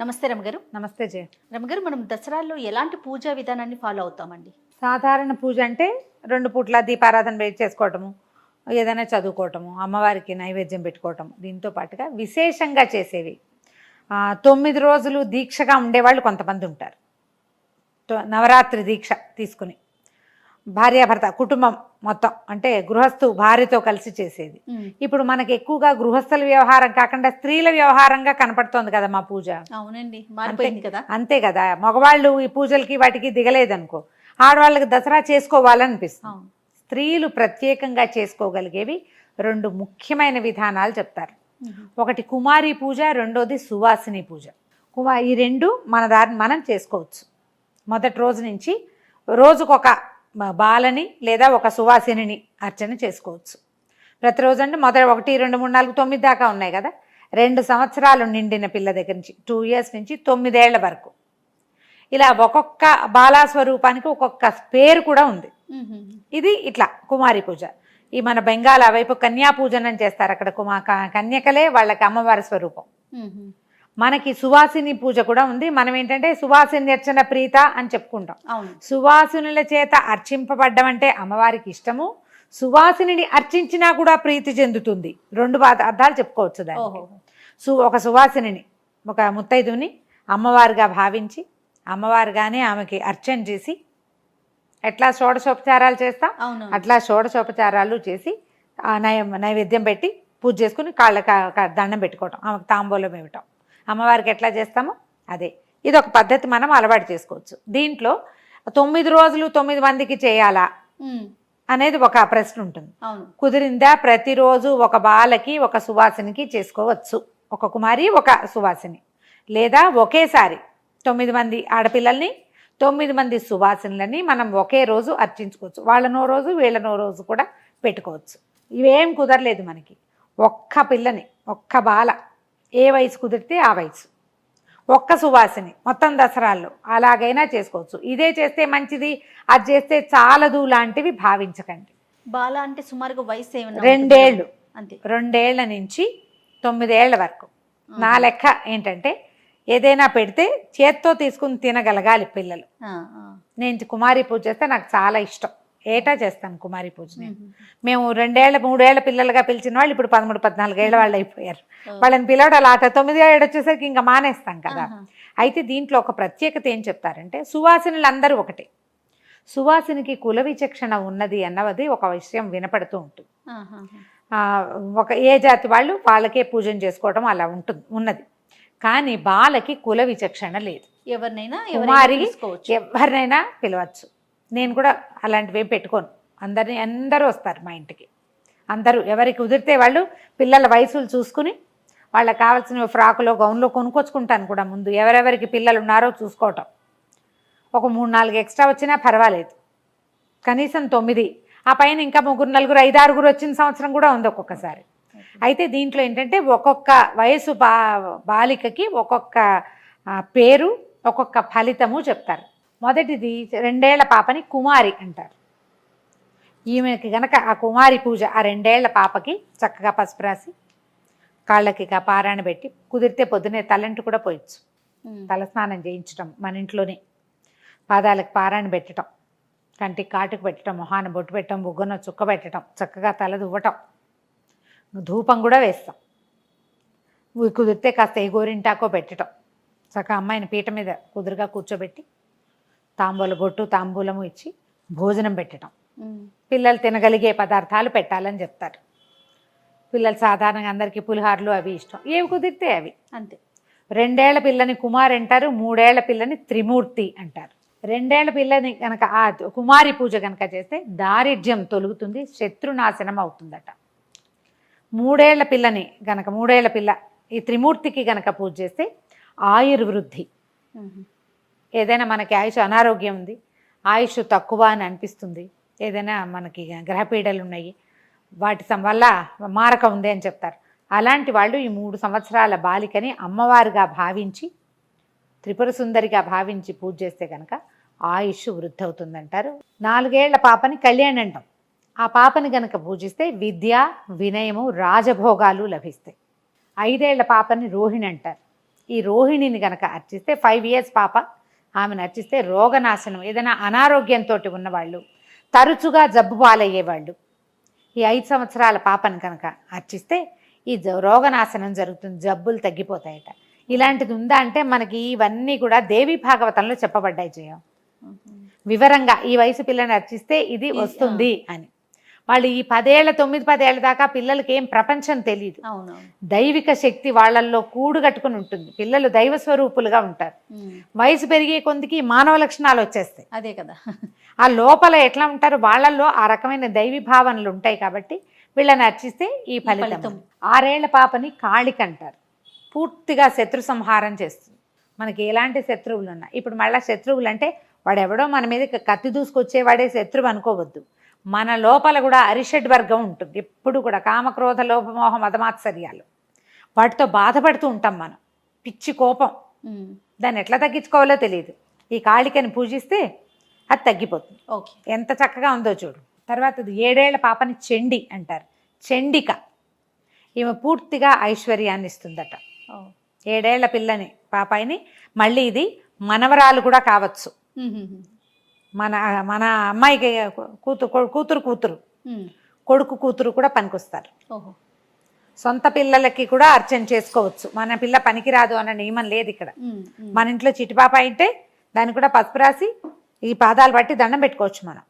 నమస్తే రమగారు. నమస్తే జయ. రమగారు, మనం దసరాల్లో ఎలాంటి పూజా విధానాన్ని ఫాలో అవుతామండి? సాధారణ పూజ అంటే 2 పూట్ల దీపారాధన చేసుకోవటము, ఏదైనా చదువుకోవటము, అమ్మవారికి నైవేద్యం పెట్టుకోవటం. దీంతో పాటుగా విశేషంగా చేసేవి 9 రోజులు దీక్షగా ఉండేవాళ్ళు కొంతమంది ఉంటారు. నవరాత్రి దీక్ష తీసుకుని భార్యాభర్త కుటుంబం మొత్తం, అంటే గృహస్థు భార్యతో కలిసి చేసేది. ఇప్పుడు మనకి ఎక్కువగా గృహస్థుల వ్యవహారం కాకుండా స్త్రీల వ్యవహారంగా కనపడుతోంది కదా మా పూజ. అవునండి, మారిపోయింది కదా. అంతే కదా, మగవాళ్ళు ఈ పూజలకి వాటికి దిగలేదనుకో, ఆడవాళ్ళకి దసరా చేసుకోవాలనిపిస్తుంది. స్త్రీలు ప్రత్యేకంగా చేసుకోగలిగేవి 2 ముఖ్యమైన విధానాలు చెప్తారు. ఒకటి కుమారి పూజ, రెండోది సువాసిని పూజ. ఈ 2 మన దారిని మనం చేసుకోవచ్చు. మొదటి రోజు నుంచి రోజుకొక బాలని లేదా ఒక సువాసిని అర్చన చేసుకోవచ్చు. ప్రతిరోజు అంటే మొదటి 1, 2, 3, 4, 9 దాకా ఉన్నాయి కదా. 2 సంవత్సరాలు నిండిన పిల్ల దగ్గర నుంచి 2 years నుంచి 9 ఏళ్ల వరకు ఇలా ఒక్కొక్క బాలాస్వరూపానికి ఒక్కొక్క పేరు కూడా ఉంది. ఇది ఇట్లా కుమారి పూజ. ఈ మన బెంగాల్ వైపు కన్యా పూజనం చేస్తారు. అక్కడ కన్యకలే వాళ్ళకి అమ్మవారి స్వరూపం. మనకి సువాసిని పూజ కూడా ఉంది. మనం ఏంటంటే సువాసిని అర్చన ప్రీత అని చెప్పుకుంటాం. సువాసినుల చేత అర్చింపబడ్డం అంటే అమ్మవారికి ఇష్టము. సువాసిని అర్చించినా కూడా ప్రీతి చెందుతుంది. 2 అర్థాలు చెప్పుకోవచ్చు దానికి. ఒక సువాసిని, ఒక ముత్తైదుని అమ్మవారిగా భావించి అమ్మవారిగానే ఆమెకి అర్చన చేసి, ఎట్లా షోడశోపచారాలు చేస్తాం అట్లా షోడశోపచారాలు చేసి నైవేద్యం పెట్టి పూజ చేసుకుని కాళ్ళ దండం పెట్టుకోవటం, ఆమెకు తాంబూలం ఇవ్వటం. అమ్మవారికి ఎట్లా చేస్తామో అదే. ఇది ఒక పద్ధతి మనం అలవాటు చేసుకోవచ్చు. దీంట్లో 9 రోజులు 9 మందికి చేయాలా అనేది ఒక ప్రశ్న ఉంటుంది. కుదిరిందా? ప్రతిరోజు ఒక బాలకి ఒక సువాసినికి చేసుకోవచ్చు. ఒక కుమారి ఒక సువాసిని, లేదా ఒకేసారి 9 మంది ఆడపిల్లల్ని 9 మంది సువాసినులని మనం ఒకే రోజు అర్చించుకోవచ్చు. వాళ్ళనో రోజు వీళ్ళనో రోజు కూడా పెట్టుకోవచ్చు. ఇవేం కుదరలేదు మనకి. ఒక్క పిల్లని, ఒక్క బాల, ఏ వయసు కుదిరితే ఆ వయసు, ఒక్క సువాసిని మొత్తం దసరాల్లో అలాగైనా చేసుకోవచ్చు. ఇదే చేస్తే మంచిది, అది చేస్తే చాలదు లాంటివి భావించకండి. బాల అంటే సుమారుగా వయసు ఏమన్నా 2 ఏళ్ళు, అంతే. 2 ఏళ్ల నుంచి 9 ఏళ్ల వరకు. నా లెక్క ఏంటంటే ఏదైనా పెడితే చేత్తో తీసుకుని తినగలగాలి పిల్లలు. నేను కుమారి పూజ చేస్తే నాకు చాలా ఇష్టం. ఏటా చేస్తాను కుమారి పూజ. మేము 2 ఏళ్ల 3 ఏళ్ల పిల్లలుగా పిలిచిన వాళ్ళు ఇప్పుడు 13, 14 ఏళ్ల వాళ్ళు అయిపోయారు. వాళ్ళని పిలవడం అలా 9 ఏళ్ళు వచ్చేసరికి ఇంకా మానేస్తాం కదా. అయితే దీంట్లో ఒక ప్రత్యేకత ఏం చెప్తారంటే, సువాసినులు అందరూ ఒకటే. సువాసినికి కుల విచక్షణ ఉన్నది అన్నది ఒక విషయం వినపడుతూ ఉంటుంది. ఒక ఏ జాతి వాళ్ళు వాళ్ళకే పూజన చేసుకోవడం అలా ఉన్నది. కానీ బాలకి కుల విచక్షణ లేదు. ఎవరినైనా పిలవచ్చు. నేను కూడా అలాంటివి పెట్టుకోను. అందరూ వస్తారు మా ఇంటికి. అందరూ ఎవరికి కుదిరితే వాళ్ళు పిల్లల వయసులు చూసుకుని వాళ్ళకి కావాల్సిన ఫ్రాకులో గౌన్లో కొనుక్కొచ్చుకుంటాను కూడా. ముందు ఎవరెవరికి పిల్లలు ఉన్నారో చూసుకోవటం. ఒక 3-4 ఎక్స్ట్రా వచ్చినా పర్వాలేదు. కనీసం 9, ఆ పైన ఇంకా 3, 4, 5, 6 వచ్చిన సంవత్సరం కూడా ఉంది ఒక్కొక్కసారి. అయితే దీంట్లో ఏంటంటే ఒక్కొక్క వయసు బాలికకి ఒక్కొక్క పేరు, ఒక్కొక్క ఫలితము చెప్తారు. మొదటిది 2 ఏళ్ల పాపని కుమారి అంటారు. ఈమెకి గనక ఆ కుమారి పూజ, ఆ 2 ఏళ్ల పాపకి చక్కగా పసుపు రాసి కాళ్ళకి పారాయణ పెట్టి, కుదిరితే పొద్దునే తలంటు కూడా పోయచ్చు. తలస్నానం చేయించటం మన ఇంట్లోనే, పాదాలకు పారాయణ పెట్టడం, కంటికి కాటుకు పెట్టడం, మొహాన బొట్టు పెట్టడం, బుగ్గన చుక్క పెట్టడం, చక్కగా తల దువ్వటం, ధూపం కూడా వేస్తాం. కుదిరితే కాస్త ఏ గోరింటాకో పెట్టడం, చక్కగా అమ్మాయిని పీట మీద కుదురుగా కూర్చోబెట్టి బొట్టు తాంబూలము ఇచ్చి భోజనం పెట్టడం. పిల్లలు తినగలిగే పదార్థాలు పెట్టాలని చెప్తారు. పిల్లలు సాధారణంగా అందరికీ పులిహార్లు అవి ఇష్టం, ఏవి కుదిరితే అవి, అంతే. 2 ఏళ్ల పిల్లని కుమారి అంటారు, 3 ఏళ్ల పిల్లని త్రిమూర్తి అంటారు. 2 ఏళ్ల పిల్లని కనుక ఆ కుమారి పూజ కనుక చేస్తే దారిద్ర్యం తొలుగుతుంది, శత్రునాశనం అవుతుందట. 3 ఏళ్ల పిల్లని కనుక, 3 ఏళ్ల పిల్ల ఈ త్రిమూర్తికి కనుక పూజ చేస్తే ఆయుర్వృద్ధి. ఏదైనా మనకి ఆయుష్ అనారోగ్యం ఉంది, ఆయుష్ తక్కువ అని అనిపిస్తుంది, ఏదైనా మనకి గ్రహపీడలు ఉన్నాయి, వాటి వల్ల మారక ఉంది అని చెప్తారు. అలాంటి వాళ్ళు ఈ 3 సంవత్సరాల బాలికని అమ్మవారిగా భావించి, త్రిపుర సుందరిగా భావించి పూజ చేస్తే కనుక ఆయుష్ వృద్ధి అవుతుందంటారు. 4 ఏళ్ల పాపని కళ్యాణి అంటాం. ఆ పాపని గనక పూజిస్తే విద్య, వినయము, రాజభోగాలు లభిస్తాయి. 5 ఏళ్ల పాపని రోహిణి అంటారు. ఈ రోహిణిని గనక అర్చిస్తే 5 years పాప ఆమెను అర్చిస్తే రోగనాశనం, ఏదైనా అనారోగ్యంతో ఉన్నవాళ్ళు, తరచుగా జబ్బు పాలయ్యేవాళ్ళు ఈ 5 సంవత్సరాల పాపను కనుక అర్చిస్తే ఈ రోగనాశనం జరుగుతుంది, జబ్బులు తగ్గిపోతాయట. ఇలాంటిది ఉందా అంటే మనకి ఇవన్నీ కూడా దేవి భాగవతంలో చెప్పబడ్డాయి జయం. వివరంగా ఈ వయసు పిల్లని అర్చిస్తే ఇది వస్తుంది అని. వాళ్ళు ఈ 9-10 ఏళ్ల దాకా పిల్లలకి ఏం ప్రపంచం తెలియదు. దైవిక శక్తి వాళ్ళల్లో కూడుగట్టుకుని ఉంటుంది. పిల్లలు దైవ స్వరూపులుగా ఉంటారు. వయసు పెరిగే కొందికి మానవ లక్షణాలు వచ్చేస్తాయి. అదే కదా, ఆ లోపల ఎట్లా ఉంటారు వాళ్ళల్లో ఆ రకమైన దైవీ భావనలు ఉంటాయి. కాబట్టి వీళ్ళని అర్చిస్తే ఈ ఫలితం. 6 ఏళ్ల పాపని కాళిక అంటారు. పూర్తిగా శత్రు సంహారం చేస్తుంది. మనకి ఎలాంటి శత్రువులు ఉన్నా, ఇప్పుడు మళ్ళీ శత్రువులు అంటే వాడెవడో మన మీద కత్తి దూసుకొచ్చేవాడే శత్రువు అనుకోవద్దు. మన లోపల కూడా అరిషడ్ వర్గం ఉంటుంది. ఎప్పుడు కూడా కామక్రోధ లోభమోహ మదమాత్సర్యాలు, వాటితో బాధపడుతూ ఉంటాం మనం. పిచ్చి కోపం, దాన్ని ఎట్లా తగ్గించుకోవాలో తెలియదు. ఈ కాళికని పూజిస్తే అది తగ్గిపోతుంది. ఓకే, ఎంత చక్కగా ఉందో చూడు. తర్వాత 7 ఏళ్ల పాపని చండి అంటారు. చండిక ఈమె పూర్తిగా ఐశ్వర్యాన్ని ఇస్తుందట. 7 ఏళ్ల పిల్లని పాపాయిని మళ్ళీ ఇది మనవరాలు కూడా కావచ్చు. మన మన అమ్మాయికి కూతురు కొడుకు కూతురు కూడా పనికొస్తారు. సొంత పిల్లలకి కూడా అర్చన చేసుకోవచ్చు. మన పిల్ల పనికిరాదు అన్న నియమం లేదు ఇక్కడ. మన ఇంట్లో చిటిపాప అయితే దాన్ని కూడా పసుపు రాసి ఈ పాదాలు బట్టి దండం పెట్టుకోవచ్చు మనం.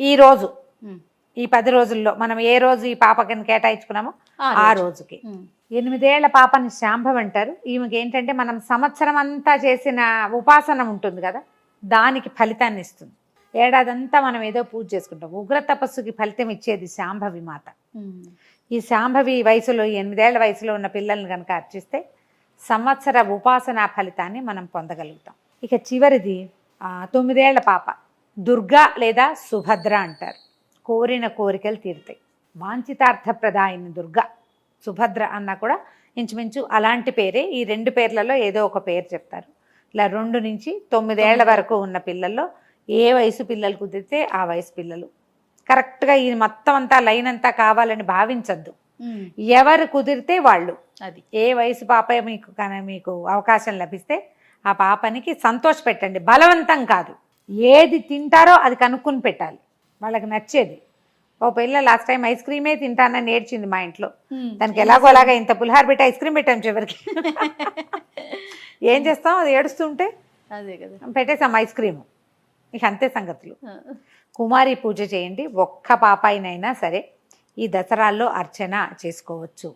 ఈ రోజు ఈ 10 రోజుల్లో మనం ఏ రోజు ఈ పాపకి కేటాయించుకున్నామో ఆ రోజుకి. 8 ఏళ్ల పాపని శాంభవి అంటారు. ఈమెకి ఏంటంటే మనం సంవత్సరం అంతా చేసిన ఉపాసన ఉంటుంది కదా, దానికి ఫలితాన్ని ఇస్తుంది. ఏడాదంతా మనం ఏదో పూజ చేసుకుంటాం. ఉగ్ర తపస్సుకి ఫలితం ఇచ్చేది శాంభవి మాత. ఈ శాంభవి వయసులో 8 ఏళ్ల వయసులో ఉన్న పిల్లల్ని కనుక అర్చిస్తే సంవత్సర ఉపాసన ఫలితాన్ని మనం పొందగలుగుతాం. ఇక చివరిది 9 ఏళ్ల పాప దుర్గా లేదా సుభద్ర అంటారు. కోరిన కోరికలు తీరుతాయి. వాంఛితార్థప్రదాయిని దుర్గా. సుభద్ర అన్నా కూడా ఇంచుమించు అలాంటి పేరే. ఈ 2 పేర్లలో ఏదో ఒక పేరు చెప్తారు. ఇలా 2 నుంచి 9 ఏళ్ల వరకు ఉన్న పిల్లల్లో ఏ వయసు పిల్లలు కుదిరితే ఆ వయసు పిల్లలు. కరెక్ట్గా ఈ మొత్తం అంతా లైన్ అంతా కావాలని భావించద్దు. ఎవరు కుదిరితే వాళ్ళు. అది ఏ వయసు పాప మీకు అవకాశం లభిస్తే ఆ పాపనికి సంతోష పెట్టండి, బలవంతం కాదు. ఏది తింటారో అది కనుక్కుని పెట్టాలి, వాళ్ళకి నచ్చేది. ఓ పిల్ల లాస్ట్ టైం ఐస్ క్రీమే తింటానని ఏడ్చింది మా ఇంట్లో. దానికి ఎలాగో అలాగా ఇంత పులిహార పెట్టి ఐస్ క్రీమ్ పెట్టాం చివరికి. ఏం చేస్తాం, అది ఏడుస్తుంటే అదే కదా పెట్టేసాం ఐస్ క్రీము. ఇక అంతే సంగతులు. కుమారి పూజ చేయండి. ఒక్క పాపాయినైనా సరే ఈ దసరాల్లో అర్చన చేసుకోవచ్చు.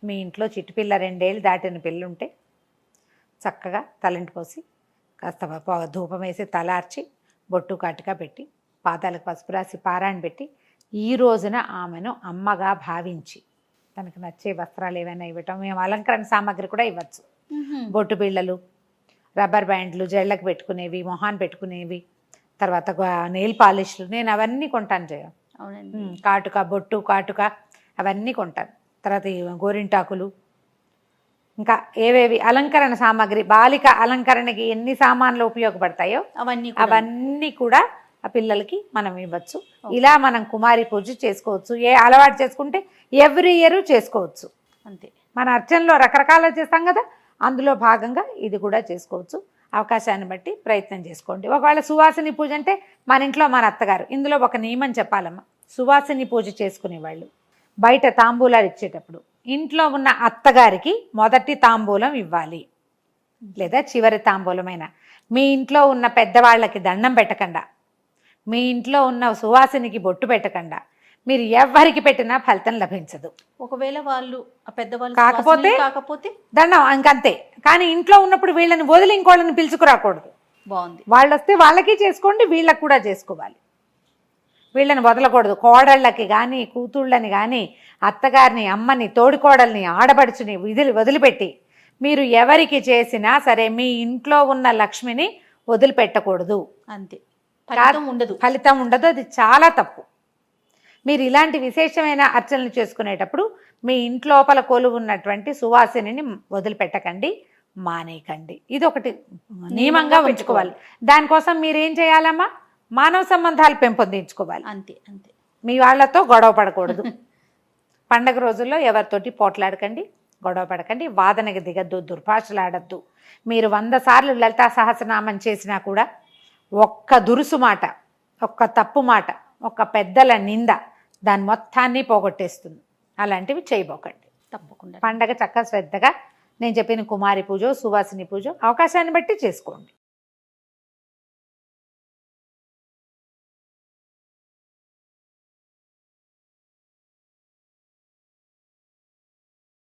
మీ ఇంట్లో చిట్టుపిల్ల 2 ఏళ్ళు దాటిన పిల్లుంటే చక్కగా తలంటి పోసి కాస్త ధూపం వేసి తలార్చి బొట్టు కాటుగా పెట్టి పాదాలకు పసుపు రాసి పారాయణ పెట్టి ఈ రోజున ఆమెను అమ్మగా భావించి తనకు నచ్చే వస్త్రాలు ఏవైనా ఇవ్వటం. మేము అలంకరణ సామాగ్రి కూడా ఇవ్వచ్చు. బొట్టు బిళ్ళలు, రబ్బర్ బ్యాండ్లు, జళ్ళకు పెట్టుకునేవి, మొహాన్ పెట్టుకునేవి, తర్వాత నెయిల్ పాలిష్లు, నేను అవన్నీ కొంటాను జయ. కాటుక, బొట్టు కాటుక అవన్నీ కొంటాను. తర్వాత గోరింటాకులు, ఇంకా ఏవేవి అలంకరణ సామాగ్రి, బాలిక అలంకరణకి ఎన్ని సామాన్లు ఉపయోగపడతాయో అవన్నీ కూడా ఆ పిల్లలకి మనం ఇవ్వచ్చు. ఇలా మనం కుమారి పూజ చేసుకోవచ్చు. ఏ అలవాటు చేసుకుంటే ఎవ్రీ ఇయర్ చేసుకోవచ్చు. అంతే. మన అర్చనలో రకరకాలు చేస్తాం కదా, అందులో భాగంగా ఇది కూడా చేసుకోవచ్చు. అవకాశాన్ని బట్టి ప్రయత్నం చేసుకోండి. ఒకవేళ సువాసిని పూజ అంటే మన ఇంట్లో మన అత్తగారు. ఇందులో ఒక నియమం చెప్పాలమ్మా. సువాసిని పూజ చేసుకునే వాళ్ళు బయట తాంబూలాలు ఇచ్చేటప్పుడు ఇంట్లో ఉన్న అత్తగారికి మొదటి తాంబూలం ఇవ్వాలి, లేదా చివరి తాంబూలమైన. మీ ఇంట్లో ఉన్న పెద్దవాళ్ళకి దండం పెట్టకుండా, మీ ఇంట్లో ఉన్న సువాసినికి బొట్టు పెట్టకుండా మీరు ఎవరికి పెట్టినా ఫలితం లభించదు. ఒకవేళ వాళ్ళు పెద్దవాళ్ళు కాకపోతే దండం ఇంకంతే. కానీ ఇంట్లో ఉన్నప్పుడు వీళ్ళని వదిలి ఇంకోళ్ళని పిలుచుకురాకూడదు. బాగుంది. వాళ్ళు వస్తే వాళ్ళకి చేసుకోండి, వీళ్ళకి కూడా చేసుకోవాలి. వీళ్ళని వదలకూడదు. కోడళ్ళకి కానీ, కూతుళ్ళని కానీ, అత్తగారిని, అమ్మని, తోడికోడల్ని, ఆడబడుచుని వదిలిపెట్టి మీరు ఎవరికి చేసినా సరే మీ ఇంట్లో ఉన్న లక్ష్మిని వదిలిపెట్టకూడదు. అంతే. ఫలితం ఉండదు. అది చాలా తప్పు. మీరు ఇలాంటి విశేషమైన అర్చనలు చేసుకునేటప్పుడు మీ ఇంట్లోపల కొలువు ఉన్నటువంటి సువాసిని వదిలిపెట్టకండి, మానేయకండి. ఇది ఒకటి నియమంగా ఉంచుకోవాలి. దానికోసం మీరేం చేయాలమ్మా, మానవ సంబంధాలు పెంపొందించుకోవాలి. అంతే అంతే. మీ వాళ్ళతో గొడవ పడకూడదు. పండగ రోజుల్లో ఎవరితోటి పోట్లాడకండి. గొడవ పడకండి, వాదనకి దిగద్దు, దుర్భాషలాడద్దు. మీరు 100 సార్లు లలితా సహస్రనామం చేసినా కూడా ఒక్క దురుసు మాట, ఒక్క తప్పు మాట, ఒక్క పెద్దల నింద దాని మొత్తాన్ని పోగొట్టేస్తుంది. అలాంటివి చేయబోకండి. తప్పకుండా పండగ చక్కగా శ్రద్ధగా నేను చెప్పిన కుమారి పూజ, సువాసిని పూజ అవకాశాన్ని బట్టి చేసుకోండి.